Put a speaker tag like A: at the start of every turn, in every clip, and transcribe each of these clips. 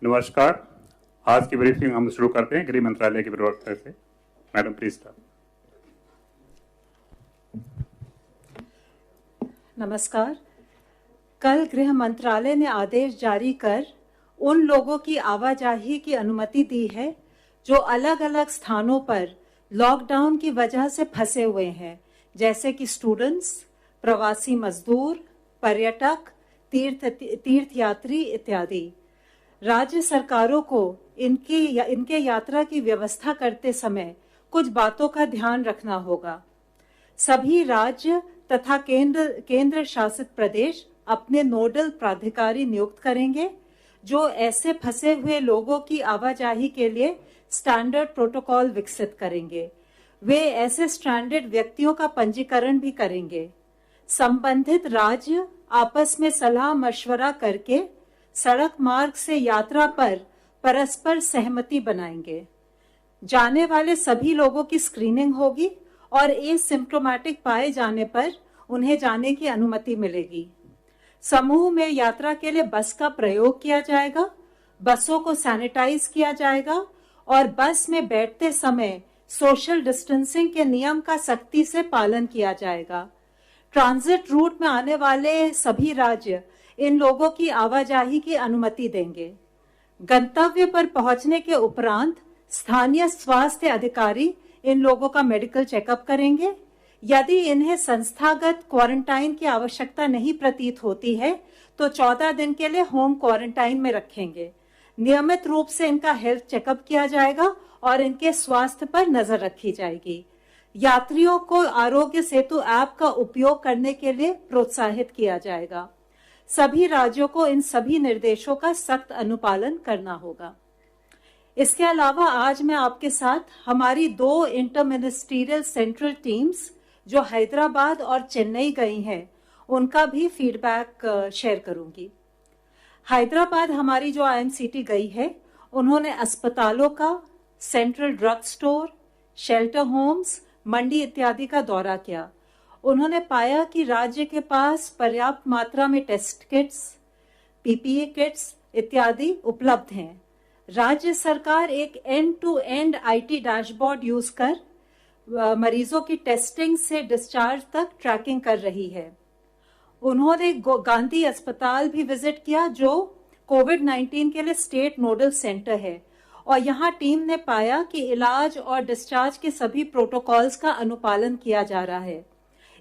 A: नमस्कार। आज की ब्रीफिंग हम शुरू करते हैं गृह मंत्रालय के प्रवक्ता से। Madam please start.
B: नमस्कार। कल गृह मंत्रालय ने आदेश जारी कर उन लोगों की आवाजाही की अनुमति दी है जो अलग अलग स्थानों पर लॉकडाउन की वजह से फंसे हुए हैं, जैसे कि स्टूडेंट्स, प्रवासी मजदूर, पर्यटक, तीर्थयात्री इत्यादि। राज्य सरकारों को इनके यात्रा की व्यवस्था करते समय कुछ बातों का ध्यान रखना होगा। सभी राज्य तथा केंद्र शासित प्रदेश अपने नोडल प्राधिकारी नियुक्त करेंगे जो ऐसे फंसे हुए लोगों की आवाजाही के लिए स्टैंडर्ड प्रोटोकॉल विकसित करेंगे। वे ऐसे स्ट्रैंडेड व्यक्तियों का पंजीकरण भी करेंगे। संबंधित राज्य आपस में सलाह मशवरा करके सड़क मार्ग से यात्रा पर परस्पर सहमति बनाएंगे। जाने वाले सभी लोगों की स्क्रीनिंग होगी और एसिम्प्टोमेटिक पाए जाने पर उन्हें जाने की अनुमति मिलेगी। समूह में यात्रा के लिए बस का प्रयोग किया जाएगा। बसों को सैनिटाइज किया जाएगा और बस में बैठते समय सोशल डिस्टेंसिंग के नियम का सख्ती से पालन किया जाएगा। ट्रांजिट रूट में आने वाले सभी राज्य इन लोगों की आवाजाही की अनुमति देंगे। गंतव्य पर पहुंचने के उपरांत स्थानीय स्वास्थ्य अधिकारी इन लोगों का मेडिकल चेकअप करेंगे। यदि इन्हें संस्थागत क्वारंटाइन की आवश्यकता नहीं प्रतीत होती है तो 14 दिन के लिए होम क्वारंटाइन में रखेंगे। नियमित रूप से इनका हेल्थ चेकअप किया जाएगा और इनके स्वास्थ्य पर नजर रखी जाएगी। यात्रियों को आरोग्य सेतु ऐप का उपयोग करने के लिए प्रोत्साहित किया जाएगा। सभी राज्यों को इन सभी निर्देशों का सख्त अनुपालन करना होगा। इसके अलावा आज मैं आपके साथ हमारी 2 इंटरमिनिस्ट्रियल सेंट्रल टीम्स जो हैदराबाद और चेन्नई गई हैं, उनका भी फीडबैक शेयर करूंगी। हैदराबाद हमारी जो IMCT गई है, उन्होंने अस्पतालों का, central drug store, shelter homes, मंडी इत्यादि का दौरा किया। उन्होंने पाया कि राज्य के पास पर्याप्त मात्रा में टेस्ट किट्स, PPE किट्स इत्यादि उपलब्ध हैं। राज्य सरकार एक end to end IT dashboard use कर मरीजों की टेस्टिंग से डिस्चार्ज तक ट्रैकिंग कर रही है। उन्होंने गांधी अस्पताल भी विजिट किया जो कोविड-19 के लिए स्टेट नोडल सेंटर है और यहाँ टीम ने पाया कि इलाज और डिस्चार्ज के सभी प्रोटोकॉल्स का अनुपालन किया जा रहा है।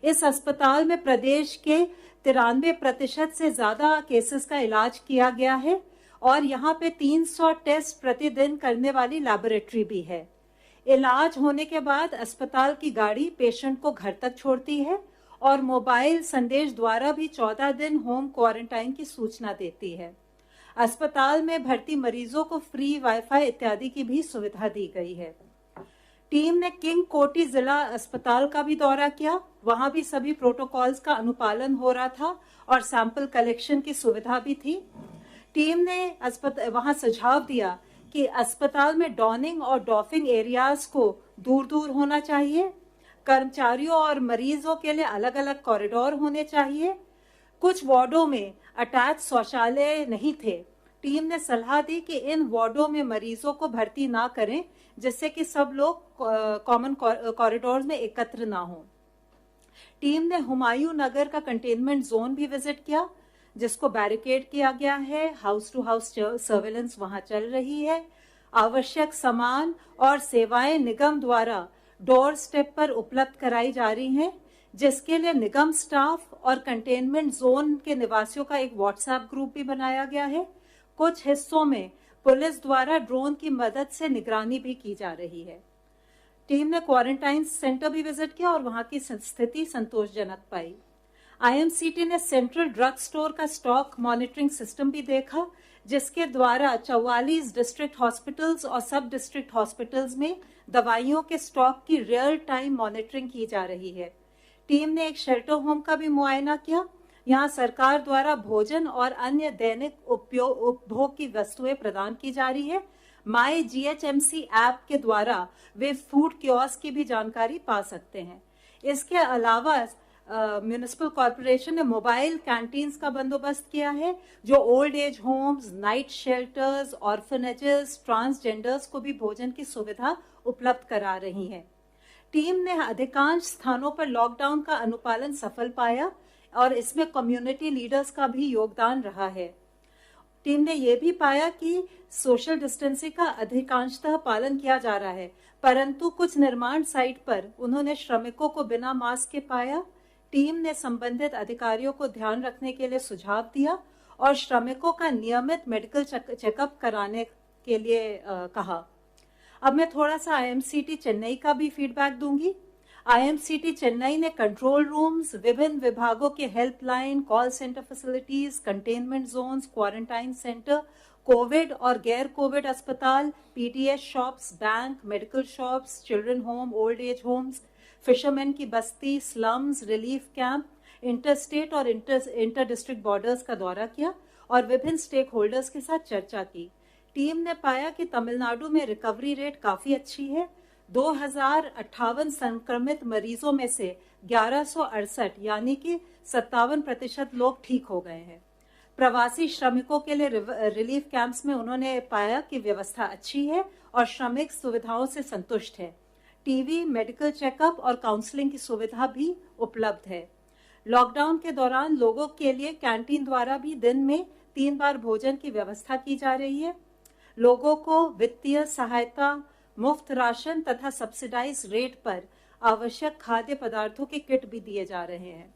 B: इस अस्पताल में प्रदेश के 93% से ज्यादा केसेस का इलाज किया गया है और यहाँ पे 300 टेस्ट प्रतिदिन करने वाली लैबोरेटरी भी है। इलाज होने के बाद अस्पताल की गाड़ी पेशेंट को घर तक छोड़ती है और मोबाइल संदेश द्वारा भी 14 दिन होम क्वारंटाइन की सूचना देती है। अस्पताल में भर्ती मरीजों को फ्री वाईफाई इत्यादि की भी सुविधा दी गई है। टीम ने किंग कोटी जिला अस्पताल का भी दौरा किया। वहां भी सभी प्रोटोकॉल्स का अनुपालन हो रहा था और सैंपल कलेक्शन की सुविधा भी थी। टीम ने वहां सुझाव दिया कि अस्पताल में डॉनिंग और डॉफिंग एरियाज को दूर दूर होना चाहिए। कर्मचारियों और मरीजों के लिए अलग अलग कॉरिडोर होने चाहिए। कुछ वार्डों में अटैच शौचालय नहीं थे। टीम ने सलाह दी कि इन वार्डों में मरीजों को भर्ती ना करें जिससे कि सब लोग कॉमन कॉरिडोर में एकत्र ना हो। टीम ने हुमायूं नगर का कंटेनमेंट जोन भी विजिट किया जिसको बैरिकेड किया गया है। हाउस टू हाउस सर्वेलेंस वहां चल रही है। आवश्यक सामान और सेवाएं निगम द्वारा डोर स्टेप पर उपलब्ध कराई जा रही हैं, जिसके लिए निगम स्टाफ और कंटेनमेंट जोन के निवासियों का एक व्हाट्सएप ग्रुप भी बनाया गया है। कुछ हिस्सों में पुलिस द्वारा ड्रोन की मदद से निगरानी भी की जा रही है। टीम ने क्वारंटाइन सेंटर भी विजिट किया और वहां की स्थिति संतोषजनक पाई। IMCT ने सेंट्रल ड्रग स्टोर का स्टॉक मॉनिटरिंग सिस्टम भी देखा जिसके द्वारा 44 डिस्ट्रिक्ट हॉस्पिटल्स और सब डिस्ट्रिक्ट हॉस्पिटल्स में दवाइयों के स्टॉक की रियल टाइम मॉनिटरिंग की जा रही है। टीम ने एक शेल्टर होम का भी मुआयना किया। यहाँ सरकार द्वारा भोजन और अन्य दैनिक उपभोग की वस्तुएं प्रदान की जा रही है। माई GHMC ऐप के द्वारा वे फूड कियोस्क की भी जानकारी पा सकते हैं। इसके अलावा म्युनिसिपल कॉरपोरेशन ने मोबाइल कैंटीन्स का बंदोबस्त किया है, जो old age homes, night shelters, orphanages, transgenders को भी भोजन की सुविधा उपलब्ध करा रही है। टीम ने अधिकांश स्थानों पर लॉकडाउन का अनुपालन सफल पाया और इसमें कम्युनिटी लीडर्स का भी योगदान रहा है। टीम ने यह भी पाया कि सोशल डिस्टेंसिंग का अधिकांशतः पालन किया जा रहा है, परंतु कुछ निर्माण साइट पर उन्होंने श्रमिकों को बिना मास्क के पाया। टीम ने संबंधित अधिकारियों को ध्यान रखने के लिए सुझाव दिया और श्रमिकों का नियमित मेडिकल चेकअप कराने के लिए कहा। अब मैं थोड़ा सा आईएमसीटी चेन्नई का भी फीडबैक दूंगी। आईएमसीटी चेन्नई ने कंट्रोल रूम्स, विभिन्न विभागों के helpline, call centre facilities, containment zones, quarantine centre, Covid और गैर कोविड अस्पताल, PDS shops, bank, medical shops, children home, old age homes, fisherman की बस्ती, स्लम्स, रिलीफ कैंप, इंटरस्टेट और इंटर डिस्ट्रिक्ट बॉर्डर्स का दौरा किया और विभिन्न स्टेक होल्डर्स के साथ चर्चा की। टीम ने पाया कि तमिलनाडु में रिकवरी रेट काफी अच्छी है। 2058 संक्रमित मरीजों में से 1168 यानी कि 57% लोग ठीक हो गए हैं। प्रवासी श्रमिकों के लिए रिलीफ कैंप्स में उन्होंने पाया कि व्यवस्था अच्छी है और श्रमिक सुविधाओं से संतुष्ट है। टीवी, मेडिकल चेकअप और काउंसलिंग की सुविधा भी उपलब्ध है। लॉकडाउन के दौरान लोगों के लिए कैंटीन द्वारा भी दिन में 3 बार भोजन की व्यवस्था की जा रही है। लोगों को वित्तीय सहायता, मुफ्त राशन तथा सब्सिडाइज रेट पर आवश्यक खाद्य पदार्थों के किट भी दिए जा रहे हैं।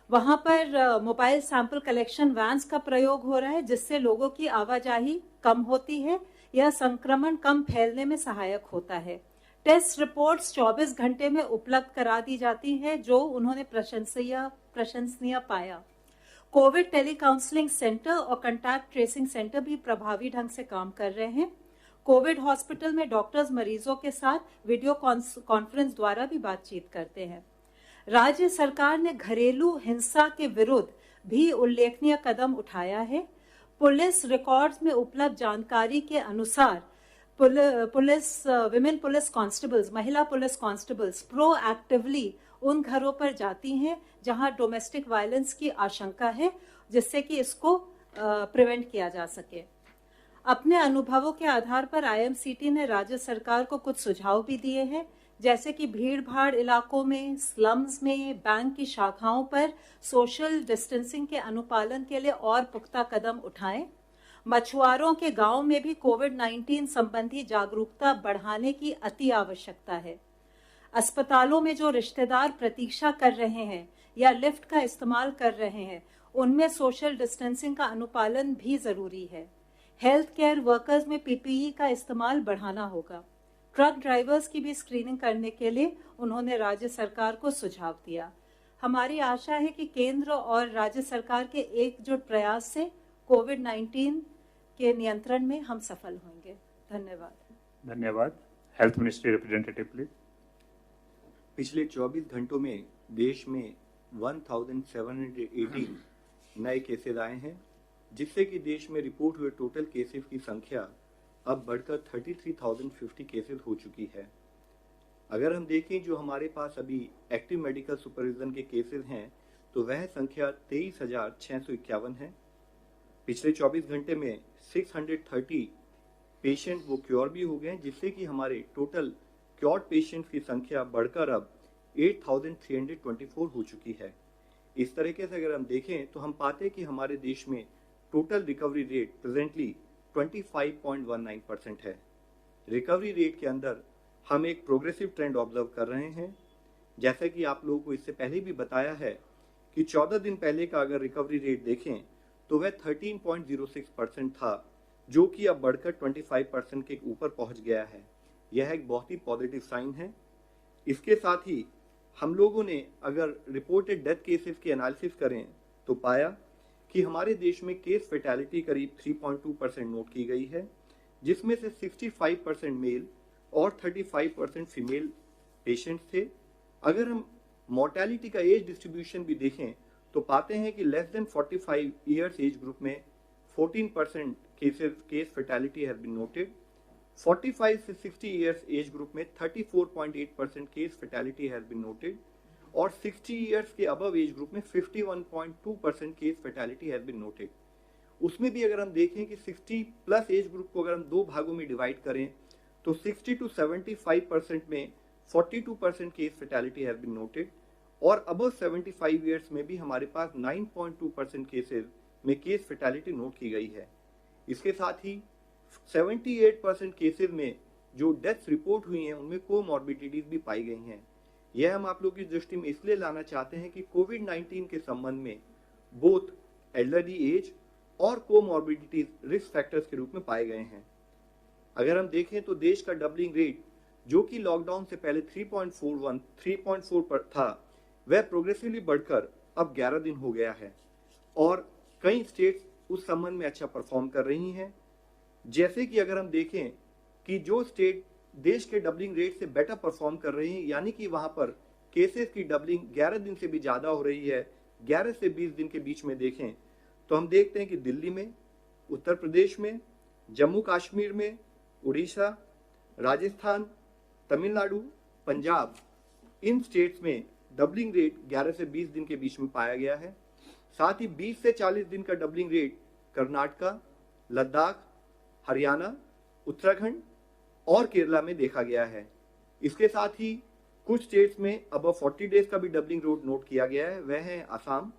B: वहां पर मोबाइल सैंपल कलेक्शन वैन्स का प्रयोग हो रहा है, जिससे लोगों की आवाजाही कम होती है। यह संक्रमण कम फैलने में सहायक होता है। टेस्ट रिपोर्ट्स 24 घंटे में उपलब्ध करा दी जाती हैं, जो उन्होंने प्रशंसनीय पाया। कोविड टेली काउंसलिंग सेंटर और कंटैक्ट ट्रेसिंग सेंटर भी प्रभावी ढंग से काम कर रहे हैं। कोविड हॉस्पिटल में डॉक्टर्स मरीजों के साथ वीडियो कॉन्फ्रेंस द्वारा भी बातचीत करते हैं। राज्य सरकार ने घरेलू हिंसा के विरुद्ध भी उल्लेखनीय कदम उठाया है। पुलिस रिकॉर्ड्स में उपलब्ध जानकारी के अनुसार विमेन पुलिस कांस्टेबल्स, महिला पुलिस कांस्टेबल्स प्रोएक्टिवली उन घरों पर जाती हैं जहां डोमेस्टिक वायलेंस की आशंका है, जिससे कि इसको प्रिवेंट किया जा सके। अपने अनुभवों के आधार पर आईएमसीटी ने राज्य सरकार को कुछ सुझाव भी दिए हैं, जैसे कि भीड़ भाड़ इलाकों में, स्लम्स में, बैंक की शाखाओं पर सोशल डिस्टेंसिंग के अनुपालन के लिए और पुख्ता कदम उठाएं। मछुआरों के गांव में भी कोविड-19 संबंधी जागरूकता बढ़ाने की अति आवश्यकता है। अस्पतालों में जो रिश्तेदार प्रतीक्षा कर रहे हैं या लिफ्ट का इस्तेमाल कर रहे हैं, उनमें सोशल डिस्टेंसिंग का अनुपालन भी जरूरी है। हेल्थ केयर वर्कर्स में पीपीई का इस्तेमाल बढ़ाना होगा। ट्रक ड्राइवर्स की भी स्क्रीनिंग करने के लिए उन्होंने राज्य सरकार को सुझाव दिया। हमारी आशा है कि केंद्र और राज्य सरकार के एकजुट प्रयास से कोविड-19 के नियंत्रण में हम सफल होंगे। धन्यवाद।
A: धन्यवाद। Health ministry representative please.
C: पिछले 24 घंटों में देश में 1718 नए केसेस आए हैं, जिससे कि देश में रिपोर्ट हुए टोटल केसेस की संख्या अब बढ़कर 33,050 केसेस हो चुकी है। अगर हम देखें जो हमारे पास अभी एक्टिव मेडिकल सुपरविजन के केसेस हैं, तो वह संख्या 23,651 है। पिछले 24 घंटे में 630 पेशेंट वो क्योर भी हो गए, जिससे कि हमारे टोटल क्योर्ड पेशेंट्स की संख्या बढ़कर अब 8,324 हो चुकी है। इस तरीके से अगर हम देखें तो हम पाते हैं कि हमारे देश में टोटल रिकवरी रेट प्रेजेंटली 25.19% है। रिकवरी रेट के अंदर हम एक प्रोग्रेसिव ट्रेंड ऑब्जर्व कर रहे हैं। जैसा कि आप लोगों को इससे पहले भी बताया है कि 14 दिन पहले का अगर रिकवरी रेट देखें तो वह 13.06% था, जो कि अब बढ़कर 25% के ऊपर पहुंच गया है। यह एक बहुत ही पॉजिटिव साइन है। इसके साथ ही हम लोगों ने अगर रिपोर्टेड डेथ केसेस की एनालिसिस करें तो पाया कि हमारे देश में केस फेटेलिटी करीब 3.2% नोट की गई है, जिसमें से 65% मेल और 35% फीमेल पेशेंट्स थे। अगर हम मोर्टेलिटी का एज डिस्ट्रीब्यूशन भी देखें तो पाते हैं कि less than 45 years age group में 14% case fatality has been noted. 45 से 60 ईयर्स एज ग्रुप में 34.8% case fatality has been noted और 60 ईयर्स के अबव एज ग्रुप में 51.2% case fatality has been noted. उसमें भी अगर हम देखें कि 60 प्लस एज ग्रुप को अगर हम दो भागों में डिवाइड करें तो 60 to 75% में 42% case fatality has been noted, और अबव 75 ईयर्स में भी हमारे पास 9.2% केसेस में केस फैटेलिटी नोट की गई है। इसके साथ ही 78% केसेस में जो डेथ्स रिपोर्ट हुई हैं उनमें कोमॉर्बिडिटीज भी पाई गई हैं। यह हम आप लोगों की दृष्टि में इसलिए लाना चाहते हैं कि कोविड-19 के संबंध में बोथ एल्डरली एज और कोमॉर्बिडिटीज रिस्क फैक्टर्स के रूप में पाए गए हैं। अगर हम देखें तो देश का डबलिंग रेट जो कि लॉकडाउन से पहले 3.4 पर था, वह प्रोग्रेसिवली बढ़कर अब 11 दिन हो गया है और कई स्टेट्स उस संबंध में अच्छा परफॉर्म कर रही हैं। जैसे कि अगर हम देखें कि जो स्टेट देश के डबलिंग रेट से बेटर परफॉर्म कर रही हैं, यानी कि वहां पर केसेस की डबलिंग 11 दिन से भी ज्यादा हो रही है, 11 से 20 दिन के बीच में देखें तो हम देखते हैं कि दिल्ली में, उत्तर प्रदेश में, जम्मू कश्मीर में, उड़ीसा, राजस्थान, तमिलनाडु, पंजाब, इन स्टेट्स में डबलिंग रेट 11 से 20 दिन के बीच में पाया गया है। साथ ही 20 से 40 दिन का डबलिंग रेट कर्नाटका, लद्दाख, हरियाणा, उत्तराखंड और केरला में देखा गया है। इसके साथ ही कुछ स्टेट्स में अब 40 डेज का भी डबलिंग रेट नोट किया गया है, वह है आसाम,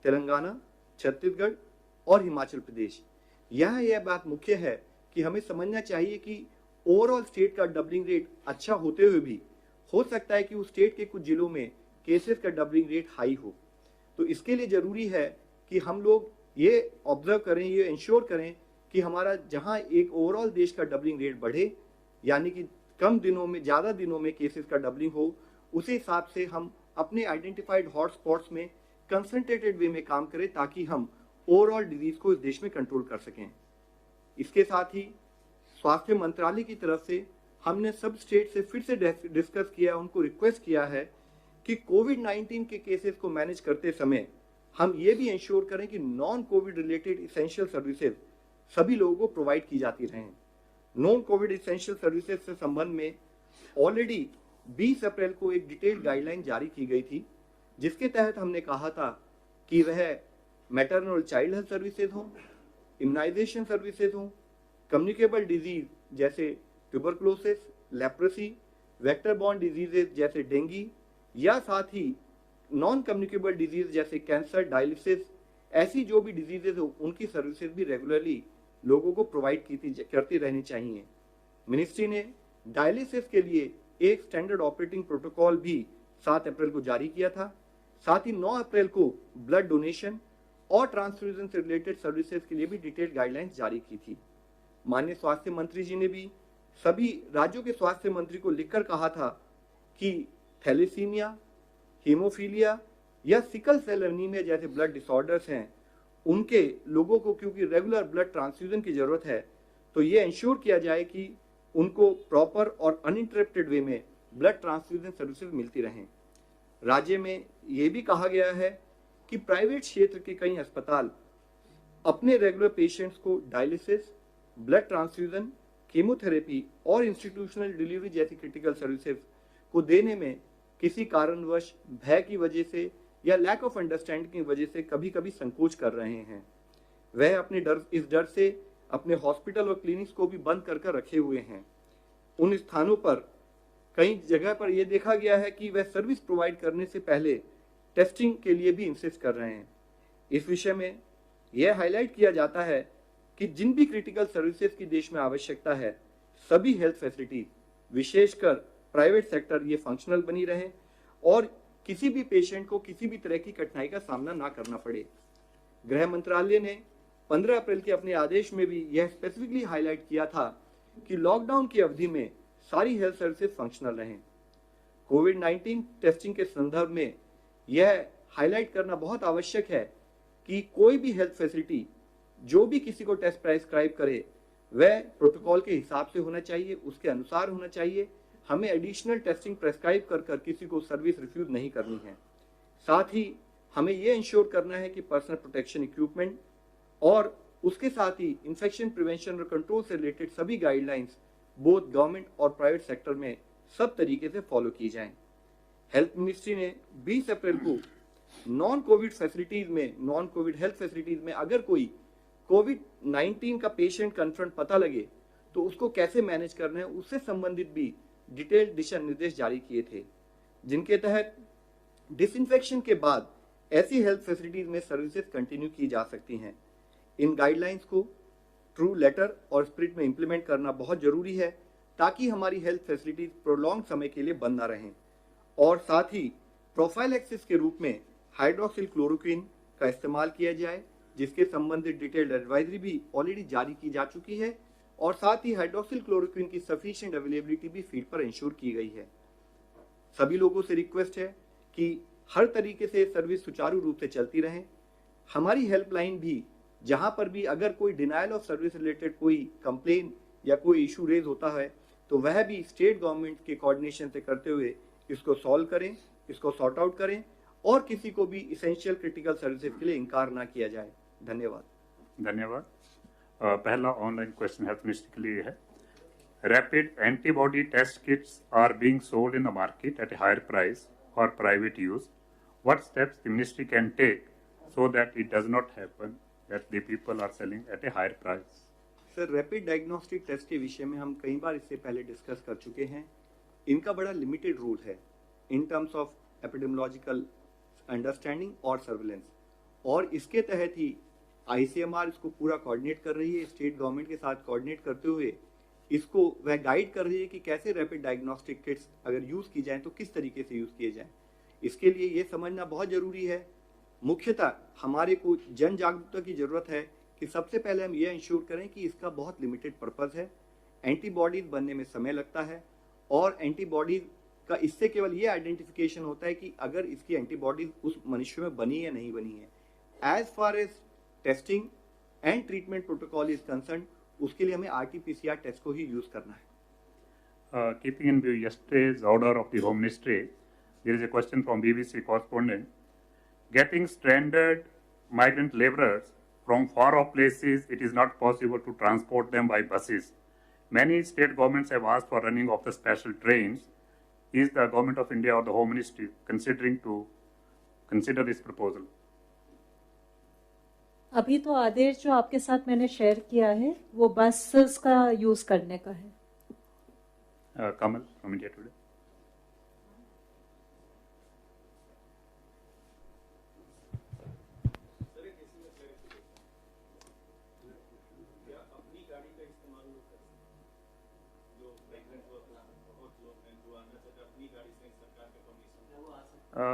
C: तेलंगाना, छत्तीसगढ़ और हिमाचल प्रदेश। यहाँ यह बात मुख्य है कि हमें समझना चाहिए कि ओवरऑल स्टेट का डबलिंग रेट अच्छा होते हुए भी हो सकता है कि उस स्टेट के कुछ जिलों में केसेस का डबलिंग रेट हाई हो। तो इसके लिए जरूरी है कि हम लोग ये ऑब्जर्व करें, ये इंश्योर करें कि हमारा जहां एक ओवरऑल देश का डबलिंग रेट बढ़े, यानी कि कम दिनों में ज्यादा दिनों में केसेस का डबलिंग हो, उसी हिसाब से हम अपने आइडेंटिफाइड हॉटस्पॉट्स में कंसंट्रेटेड वे में काम करें ताकि हम ओवरऑल डिजीज को इस देश में कंट्रोल कर सकें। इसके साथ ही स्वास्थ्य मंत्रालय की तरफ से हमने सब स्टेट से फिर से डिस्कस किया, उनको रिक्वेस्ट किया है कि कोविड-19 के केसेस को मैनेज करते समय हम ये भी इंश्योर करें कि non Covid related essential services सभी लोगों को प्रोवाइड की जाती रहें। नॉन कोविड इसेंशियल सर्विसेज से संबंध में ऑलरेडी 20 अप्रैल को एक डिटेल्ड गाइडलाइन जारी की गई थी, जिसके तहत हमने कहा था कि वह मैटरनल और चाइल्ड हेल्थ सर्विसेज हों, इम्यूनाइजेशन सर्विसेज हों, कम्युनिकेबल डिजीज जैसे tuberculosis, leprosy, vector borne diseases जैसे डेंगू, या साथ ही नॉन कम्युनिकेबल डिजीज जैसे कैंसर, डायलिसिस, ऐसी जो भी डिजीजेज हो उनकी सर्विसेज भी रेगुलरली लोगों को प्रोवाइड करती रहनी चाहिए। मिनिस्ट्री ने डायलिसिस के लिए एक स्टैंडर्ड ऑपरेटिंग प्रोटोकॉल भी 7 अप्रैल को जारी किया था। साथ ही 9 अप्रैल को ब्लड डोनेशन और ट्रांसफ्यूजन से रिलेटेड सर्विसेज के लिए भी डिटेल्ड गाइडलाइंस जारी की थी। माननीय स्वास्थ्य मंत्री जी ने भी सभी राज्यों के स्वास्थ्य मंत्री को लिखकर कहा था कि थैलेसीमिया, हीमोफीलिया या सिकल सेल एनीमिया जैसे ब्लड डिसऑर्डर्स हैं, उनके लोगों को क्योंकि रेगुलर ब्लड ट्रांसफ्यूजन की जरूरत है, तो ये इंश्योर किया जाए कि उनको प्रॉपर और अनइंटरप्टेड वे में ब्लड ट्रांसफ्यूजन सर्विसेज मिलती रहें। राज्य में ये भी कहा गया है कि प्राइवेट क्षेत्र के कई अस्पताल अपने रेगुलर पेशेंट्स को डायलिसिस, ब्लड ट्रांसफ्यूजन, कीमोथेरेपी और इंस्टीट्यूशनल डिलीवरी जैसी क्रिटिकल सर्विसेज को देने में किसी कारणवश भय की वजह से या लैक ऑफ अंडरस्टैंडिंग की वजह से कभी कभी संकोच कर रहे हैं। वह अपने इस डर से अपने हॉस्पिटल और क्लिनिक्स को भी बंद कर रखे हुए हैं। उन स्थानों पर कई जगह पर यह देखा गया है कि वह सर्विस प्रोवाइड करने से पहले टेस्टिंग के लिए भी इंसिस्ट कर रहे हैं। इस विषय में यह हाईलाइट किया जाता है कि जिन भी क्रिटिकल सर्विसेज की देश में आवश्यकता है, सभी हेल्थ फैसिलिटी विशेषकर प्राइवेट सेक्टर ये फंक्शनल बनी रहे और किसी भी पेशेंट को किसी भी तरह की कठिनाई का सामना ना करना पड़े। गृह मंत्रालय ने 15 अप्रैल के अपने आदेश में भी यह स्पेसिफिकली हाईलाइट किया था कि लॉकडाउन की अवधि में सारी हेल्थ सर्विसेज फंक्शनल रहें। कोविड-19 टेस्टिंग के संदर्भ में यह हाईलाइट करना बहुत आवश्यक है कि कोई भी हेल्थ फैसिलिटी जो भी किसी को टेस्ट प्रेस्क्राइब करे वह प्रोटोकॉल के हिसाब से होना चाहिए, उसके अनुसार होना चाहिए। हमें एडिशनल टेस्टिंग प्रेस्क्राइब कर किसी को सर्विस रिफ्यूज नहीं करनी है। साथ ही हमें यह इंश्योर करना है कि पर्सनल प्रोटेक्शन इक्विपमेंट और उसके साथ ही इन्फेक्शन प्रिवेंशन और कंट्रोल से रिलेटेड सभी गाइडलाइंस बोथ गवर्नमेंट और प्राइवेट सेक्टर में सब तरीके से फॉलो की जाएं। हेल्थ मिनिस्ट्री ने 20 अप्रैल को नॉन कोविड फैसिलिटीज में, नॉन कोविड हेल्थ फैसिलिटीज में अगर कोई कोविड-19 का पेशेंट कन्फर्म पता लगे तो उसको कैसे मैनेज करना है, उससे संबंधित भी डिटेल्ड दिशा निर्देश जारी किए थे, जिनके तहत डिसइंफेक्शन के बाद ऐसी हेल्थ फैसिलिटीज में सर्विसेज कंटिन्यू की जा सकती हैं। इन गाइडलाइंस को ट्रू लेटर और स्पिरिट में इंप्लीमेंट करना बहुत जरूरी है ताकि हमारी हेल्थ फैसिलिटीज प्रोलॉन्ग समय के लिए बंद ना रहें। और साथ ही प्रोफाइलैक्सिस के रूप में हाइड्रोक्सिल क्लोरोक्विन का इस्तेमाल किया जाए, जिसके संबंधित डिटेल्ड एडवाइजरी भी ऑलरेडी जारी की जा चुकी है, और साथ ही हाइड्रोक्सिल क्लोरोक्विन की सफिशिएंट अवेलेबिलिटी भी फील्ड पर इंश्योर की गई है। सभी लोगों से रिक्वेस्ट है कि हर तरीके से सर्विस सुचारू रूप से चलती रहे। हमारी हेल्पलाइन भी, जहां पर भी अगर कोई डिनायल ऑफ सर्विस रिलेटेड कोई कंप्लेन या कोई इशू रेज होता है तो वह भी स्टेट गवर्नमेंट के कोऑर्डिनेशन से करते हुए इसको सॉल्व करें, इसको सॉर्ट आउट करें, और किसी को भी इसेंशियल क्रिटिकल सर्विसेज के लिए इनकार ना किया जाए।
A: धन्यवाद। पहला ऑनलाइन क्वेश्चन हेल्थ मिनिस्ट्री के लिए है। Rapid antibody test kits are being sold in the market at a higher price for private use. What steps the ministry can take so that it does not happen that the people are selling at a higher price?
C: Sir, rapid diagnostic test के विषय में हम कई बार इससे पहले discuss कर चुके हैं। इनका बड़ा लिमिटेड रोल है in terms of epidemiological understanding और सर्विलेंस, और इसके तहत ही आईसीएमआर इसको पूरा कोऑर्डिनेट कर रही है, स्टेट गवर्नमेंट के साथ कोऑर्डिनेट करते हुए इसको वह गाइड कर रही है कि कैसे रैपिड डायग्नोस्टिक किट्स अगर यूज़ की जाए तो किस तरीके से यूज़ किए जाएं। इसके लिए ये समझना बहुत ज़रूरी है, मुख्यतः हमारे को जन जागरूकता की ज़रूरत है कि सबसे पहले हम ये इंश्योर करें कि इसका बहुत लिमिटेड पर्पज़ है। एंटीबॉडीज़ बनने में समय लगता है, और एंटीबॉडीज़ का इससे केवल ये आइडेंटिफिकेशन होता है कि अगर इसकी एंटीबॉडीज़ उस मनुष्य में बनी या नहीं बनी है। As far as testing and treatment protocol is concern, उसके लिए हमें RT-PCR टेस्ट को ही यूज़ करना है।
A: Keeping in view yesterday's order of the Home Ministry, there is a question from BBC correspondent. Getting stranded migrant laborers from far off places, it is not possible to transport them by buses. Many state governments have asked for running of the special trains. Is the Government of India or the Home Ministry considering to consider this proposal?
B: अभी तो आदेश जो आपके साथ मैंने share किया है वो buses का यूज करने का है।
A: Kamal from India Today.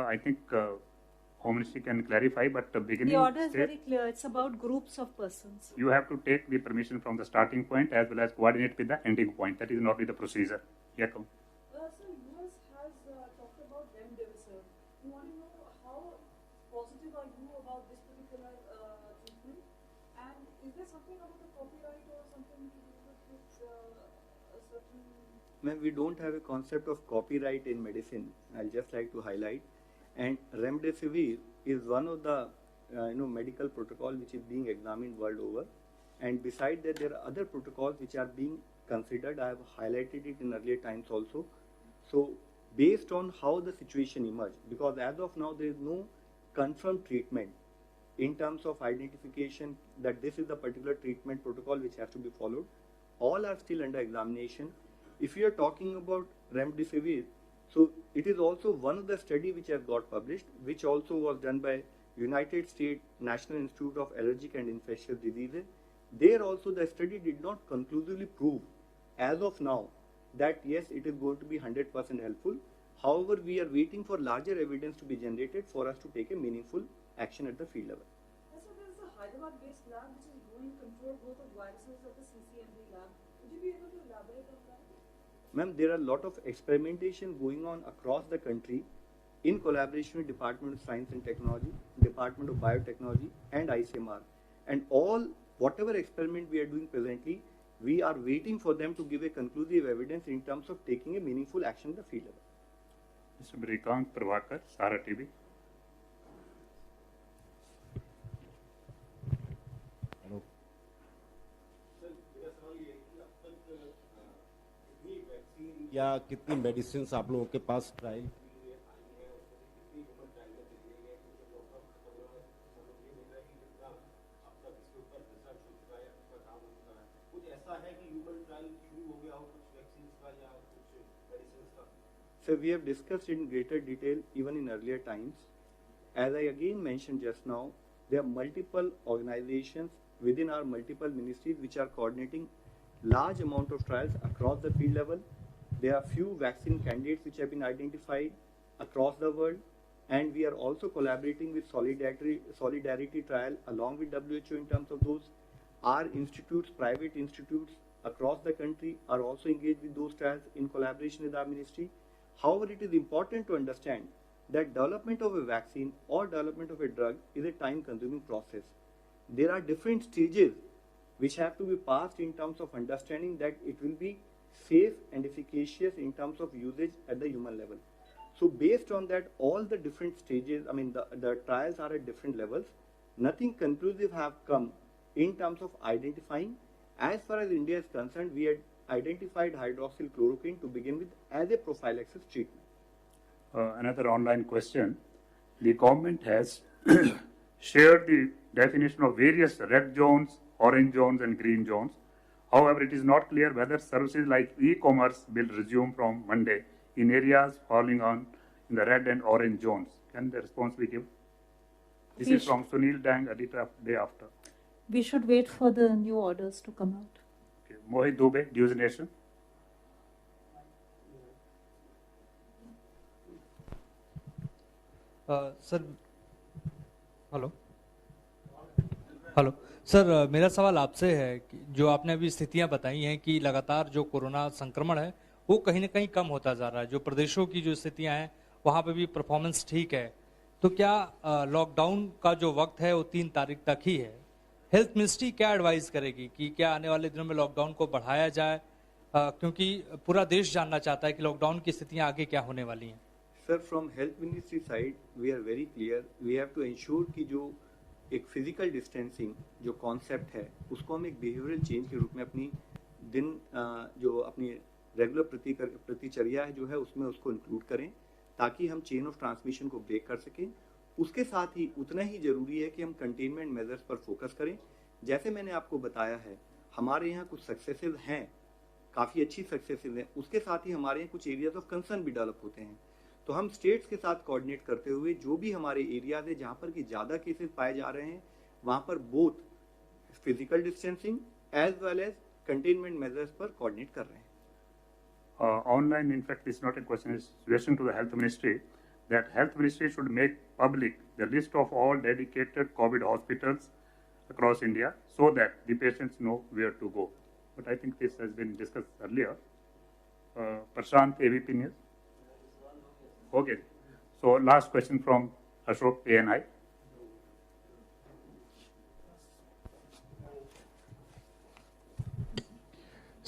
A: I think Home Ministry can clarify, but beginning
B: The order is
A: state,
B: very clear. It's about groups of persons.
A: you have to take the permission from the starting point as well as coordinate with the ending point. That is normally the procedure. Yeah, come.
D: So US has talked about remdesivir. We want to know how positive are you about this particular treatment, and is there something about the copyright or something to do with this a certain?
C: Ma'am, we don't have a concept of copyright in medicine. I'll just like to highlight. And remdesivir is one of the medical protocol which is being examined world over. And beside that, there are other protocols which are being considered. I have highlighted it in earlier times also. So based on how the situation emerged, because as of now there is no confirmed treatment in terms of identification that this is the particular treatment protocol which has to be followed. All are still under examination. If you are talking about remdesivir, so it is also one of the study which has got published, which also was done by United States National Institute of Allergic and Infectious Diseases. There also the study did not conclusively prove as of now that yes, it is going to be 100% helpful. However, we are waiting for larger evidence to be generated for us to take a meaningful action at the field level.
D: So there is a Hyderabad-based lab which is doing controlled growth of viruses at the CCMB lab. Would you be able to elaborate on that?
C: Ma'am, there are a lot of experimentation going on across the country in collaboration with Department of Science and Technology, Department of Biotechnology and ICMR. And all, whatever experiment we are doing presently, we are waiting for them to give a conclusive evidence in terms of taking a meaningful action at the field level.
A: Mr. Brikant Prabhakar, Sahara TV.
E: या कितनी medicine आप लोगों के पास trial है कि human trial शुरू हो गया हो कुछ वैक्सीन का या कुछ मेडिसिन का?
C: So we have discussed in greater detail even in earlier times. As I again mentioned just now, there are multiple organizations within our multiple ministries which are coordinating large amount of trials across the field level. There are few vaccine candidates which have been identified across the world, and we are also collaborating with Solidarity Trial along with WHO in terms of those. Our institutes, private institutes across the country are also engaged with those trials in collaboration with our ministry. However, it is important to understand that development of a vaccine or development of a drug is a time-consuming process. There are different stages which have to be passed in terms of understanding that it will be safe and efficacious in terms of usage at the human level. So based on that, all the different stages, I mean the trials are at different levels. Nothing conclusive have come in terms of identifying. As far as India is concerned, we had identified hydroxychloroquine to begin with as a prophylaxis treatment.
A: Another online question. The government has shared the definition of various red zones, orange zones, and green zones. However, it is not clear whether services like e-commerce will resume from Monday in areas falling on in the red and orange zones. Can the response be given? This is from Sunil Dang, editor of Day After.
B: We should wait for the new orders to come out.
A: Okay. Mohit Dubey, News Nation.
F: Sir hello sir, मेरा सवाल आपसे है कि जो आपने अभी स्थितियां बताई हैं कि लगातार जो कोरोना संक्रमण है वो कहीं ना कहीं कम होता जा रहा है, जो प्रदेशों की जो स्थितियां हैं वहां पे भी परफॉर्मेंस ठीक है, तो क्या लॉकडाउन का जो वक्त है वो 3 तारीख तक ही है? हेल्थ मिनिस्ट्री क्या एडवाइस करेगी कि क्या आने वाले दिनों में लॉकडाउन को बढ़ाया जाए, क्योंकि पूरा देश जानना चाहता है कि लॉकडाउन की स्थितियां आगे क्या होने वाली हैं?
C: Sir, from health ministry side, we are very clear. We have to ensure कि जो एक फिजिकल डिस्टेंसिंग जो कॉन्सेप्ट है उसको हम एक बिहेवियरल चेंज के रूप में अपनी जो अपनी रेगुलर प्रतिचर्या है जो है उसमें उसको इंक्लूड करें ताकि हम चेन ऑफ ट्रांसमिशन को ब्रेक कर सकें। उसके साथ ही उतना ही जरूरी है कि हम कंटेनमेंट मेजर्स पर फोकस करें। जैसे मैंने आपको बताया है, हमारे यहाँ कुछ सक्सेसेस हैं, काफ़ी अच्छी सक्सेसेस हैं, उसके साथ ही हमारे यहाँ कुछ एरियाज ऑफ कंसर्न भी डेवलप होते हैं। तो हम स्टेट्स के साथ कोऑर्डिनेट करते हुए जो भी हमारे एरियाज है जहाँ पर कि ज़्यादा केसेस पाए जा रहे हैं वहाँ पर both physical distancing as well as containment measures पर कोऑर्डिनेट कर रहे हैं।
A: Online, in fact, is not a question, it's a suggestion to the Health Ministry that Health Ministry should make public the list of all dedicated COVID hospitals across India so that the patients know where to go. But I think this has been discussed earlier. Prashant, AVP News. Okay. So last question from Ashok, ANI.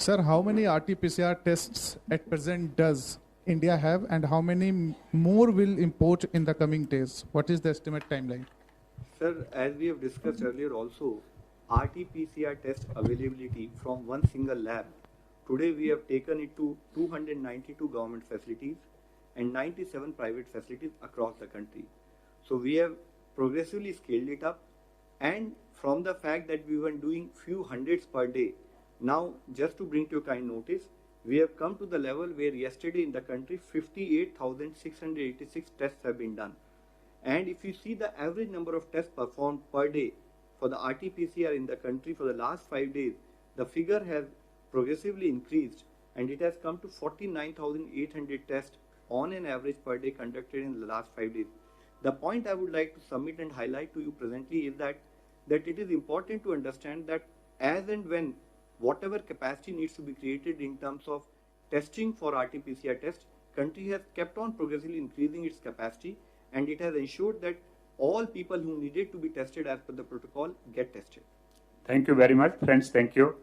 G: Sir, how many RT-PCR tests at present does India have, and how many more will import in the coming days? What is the estimate timeline?
C: Sir, as we have discussed earlier also, RT-PCR test availability from one single lab. Today we have taken it to 292 government facilities and 97 private facilities across the country. So we have progressively scaled it up, and from the fact that we were doing few hundreds per day, now just to bring to your kind notice, we have come to the level where yesterday in the country 58,686 tests have been done. And if you see the average number of tests performed per day for the RT-PCR in the country for the last 5 days, the figure has progressively increased and it has come to 49,800 tests on an average per day conducted in the last 5 days. The point I would like to submit and highlight to you presently is that it is important to understand that as and when whatever capacity needs to be created in terms of testing for RT-PCR test, country has kept on progressively increasing its capacity, and it has ensured that all people who needed to be tested as per the protocol get tested.
A: Thank you very much, friends. Thank you.